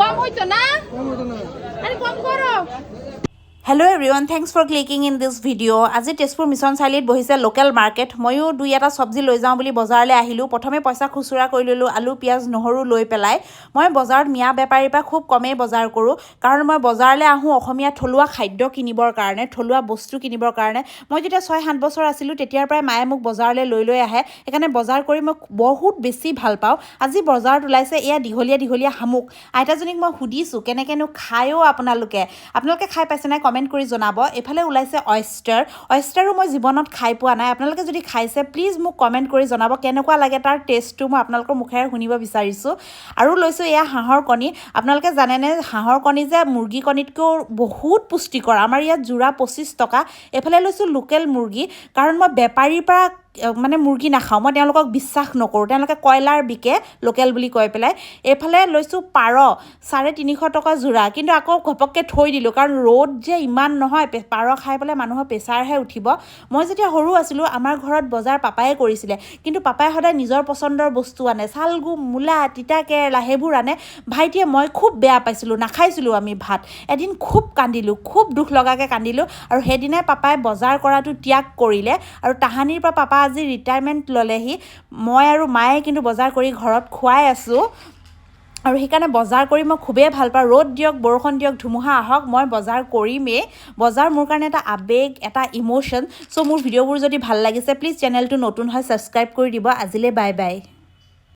কম হইতো না আরে কম করো Hello everyone, thanks for clicking in this video. আজি Tezpur Mission Sailit বহিছে লোকেল মাৰ্কেট ময়ো দুই এটা সবজি লৈ যাওঁ বুলি বজাৰলৈ আহিলোঁ প্ৰথমে পইচা খুচুৰা কৰি ললোঁ আলু পিয়াজ নহৰু লৈ পেলাই মই বজাৰত মিয়া বেপাৰীৰ পৰা খুব কমেই বজাৰ কৰোঁ কাৰণ মই বজাৰলৈ আহোঁ অসমীয়া থলুৱা খাদ্য কিনিবৰ কাৰণে থলুৱা বস্তু কিনিবৰ কাৰণে মই যেতিয়া 6-7 বছৰ আছিলোঁ তেতিয়াৰ পৰাই মায়ে মোক বজাৰলৈ লৈ আহে সেইকাৰণে বজাৰ কৰি মই বহুত বেছি ভাল পাওঁ আজি বজাৰত ওলাইছে এয়া দীঘলীয়া শামুক আইতাজনীক মই সুধিছোঁ কেনেকেনো খায়ও আপোনালোকে খাই পাইছে নাই কমেন্ট কৰি জনাব এফালে ওলাইছে অয়েষ্টাৰো মই জীৱনত খাই পোৱা নাই আপোনালোকে যদি খাইছে প্লিজ মোক কমেন্ট কৰি জনাব কেনেকুৱা লাগে তাৰ টেষ্টটো মই আপোনালোকৰ মুখেৰে শুনিব বিচাৰিছোঁ আৰু লৈছো এয়া হাঁহৰ কণী আপোনালোকে জানেনে হাঁহৰ কণী যে মুৰ্গী কণীতকৈ বহুত পুষ্টিকৰ আমাৰ ইয়াত জোৰা 25 টকা এফালে লৈছো লোকেল মুৰ্গী কাৰণ মই বেপাৰীৰ পৰা মানে মুৰ্গী নাখাওঁ মই তেওঁলোকক বিশ্বাস নকৰোঁ তেওঁলোকে কয়লাৰ বিকে লোকেল বুলি কৈ পেলাই এফালে লৈছোঁ পাৰ 350 টকা জোৰা কিন্তু আকৌ ঘপককৈ থৈ দিলোঁ কাৰণ ৰ'দ যে ইমান নহয় পাৰ খাই পেলাই মানুহৰ প্ৰেছাৰহে উঠিব মই যেতিয়া সৰু আছিলোঁ আমাৰ ঘৰত বজাৰ পাপায়ে কৰিছিলে কিন্তু পাপাই সদায় নিজৰ পচন্দৰ বস্তু আনে চালগু মূলা তিতা কেৰেলা সেইবোৰ আনে ভাইটিয়ে মই খুব বেয়া পাইছিলোঁ নাখাইছিলোঁ আমি ভাত এদিন খুব কান্দিলোঁ খুব দুখ লগাকৈ কান্দিলোঁ আৰু সেইদিনাই পাপাই বজাৰ কৰাটো ত্যাগ কৰিলে আৰু তাহানিৰ পৰা পাপা আজি ৰিটায়াৰমেণ্ট ল'লেহি মই আৰু মায়ে কিন্তু বজাৰ কৰি ঘৰত খুৱাই আছোঁ আৰু সেইকাৰণে বজাৰ কৰি মই খুবেই ভাল পাওঁ ৰ'দ দিয়ক বৰষুণ দিয়ক ধুমুহা আহক মই বজাৰ কৰিমেই বজাৰ মোৰ কাৰণে এটা আবেগ এটা ইমোশ্যন চ' মোৰ ভিডিঅ'বোৰ যদি ভাল লাগিছে প্লিজ চেনেলটো নতুন হয় ছাবস্ক্ৰাইব কৰি দিব আজিলৈ বাই বাই